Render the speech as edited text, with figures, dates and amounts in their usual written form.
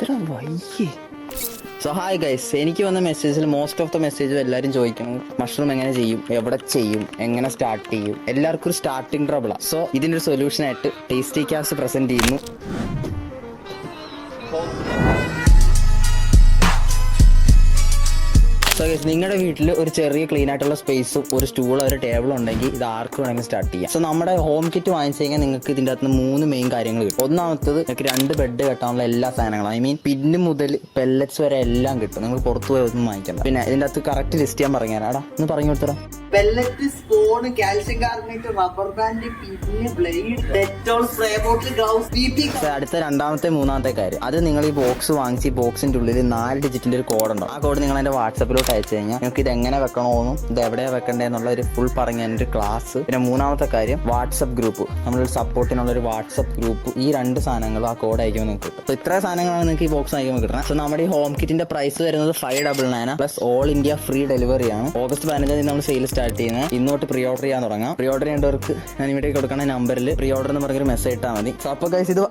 ഇത്ര വൈകി. So hi guys, എനിക്ക് വന്ന മെസ്സേജിൽ മോസ്റ്റ് ഓഫ് ദ മെസ്സേജും എല്ലാവരും ചോദിക്കണം മഷ്റൂം എങ്ങനെ ചെയ്യും, എവിടെ ചെയ്യും, എങ്ങനെ സ്റ്റാർട്ട് ചെയ്യും. എല്ലാവർക്കും ഒരു സ്റ്റാർട്ടിങ് ട്രബിളാണ്. സോ ഇതിനൊരു സൊല്യൂഷൻ ആയിട്ട് ടേസ്റ്റി കാസ്റ്റ് പ്രസന്റ് ചെയ്യുന്നു. സോ ഗൈസ്, നിങ്ങളുടെ വീട്ടിൽ ഒരു ചെറിയ ക്ലീൻ ആയിട്ടുള്ള സ്പേസും ഒരു സ്റ്റൂളോ ഒരു ടേബിളും ഉണ്ടെങ്കിൽ ഇത് ആർക്ക് വേണമെങ്കിൽ സ്റ്റാർട്ട് ചെയ്യാം. സോ നമ്മുടെ ഹോം കിറ്റ് വാങ്ങിച്ചു കഴിഞ്ഞാൽ നിങ്ങൾക്ക് ഇതിൻ്റെ അകത്ത് 3 മെയിൻ കാര്യങ്ങൾ കിട്ടും. ഒന്നാമത്തത് നിങ്ങൾക്ക് 2 ബെഡ് കെട്ടാനുള്ള എല്ലാ സാധനങ്ങളും, ഐ മീൻ പിന്ന് മുതൽ പെല്ലറ്റ്സ് വരെ എല്ലാം കിട്ടും. നിങ്ങൾ പുറത്തു പോയി ഒന്നും വാങ്ങിക്കണം. പിന്നെ ഇതിൻ്റെ അകത്ത് കറക്റ്റ് ലിസ്റ്റ് ചെയ്യാൻ പറഞ്ഞുതരാം. ഒന്ന് പറഞ്ഞു കൊടുത്തരാ. Pellet, spoon, calcium carbonate, rubber band, pin, blade, Dettol, spray bottle, gloves, BP. അടുത്ത രണ്ടാമത്തെ മൂന്നാമത്തെ കാര്യം, അത് നിങ്ങൾ ഈ ബോക്സ് വാങ്ങിച്ച് ഈ ബോക്സിന്റെ ഉള്ളിൽ 4 ഡിജിറ്റിന്റെ ഒരു കോഡ് ഉണ്ടാവും. ആ കോഡ് നിങ്ങൾ എന്റെ വാട്സപ്പിലോട്ട് അയച്ചു കഴിഞ്ഞാൽ നിങ്ങൾക്ക് ഇത് എങ്ങനെ വെക്കണമെന്നും ഇത് എവിടെയാണ് വെക്കേണ്ടതെന്നുള്ള ഒരു ഫുൾ പറഞ്ഞ ഒരു ക്ലാസ്. പിന്നെ മൂന്നാമത്തെ കാര്യം, വാട്സപ്പ് ഗ്രൂപ്പ്, നമ്മളൊരു സപ്പോർട്ടിനുള്ള ഒരു വാട്സപ്പ് ഗ്രൂപ്പ്. ഈ 2 സാധനങ്ങളും ആ കോഡ് അയക്കുമ്പോൾ നിങ്ങൾക്ക് കിട്ടും. അപ്പോൾ ഇത്ര സാധനങ്ങളാണ് നിങ്ങൾക്ക് ഈ ബോക്സ് അയക്കുമ്പോൾ കിട്ടുന്നത്. സോ നമ്മുടെ ഈ ഹോം കിറ്റിന്റെ പ്രൈസ് വരുന്നത് 599 plus all India free delivery ആണ്. ഓഗസ്റ്റ് 15 നമ്മൾ സെയിൽ സ്റ്റാർട്ട് ചെയ്യുന്നത്. ഇന്നോട്ട് പ്രീ ഓർഡർ ചെയ്യാൻ തുടങ്ങാം. പ്രീ ഓർഡർ ചെയ്യേണ്ടവർക്ക് ഞാൻ ഇവിടെ കൊടുക്കുന്ന നമ്പറിൽ പ്രീ ഓർഡർ എന്ന് പറഞ്ഞൊരു മെസ്സേജ് ഇട്ടാൽ മതി. സോ അപ്പോൾ ഗൈസ്, ഇത്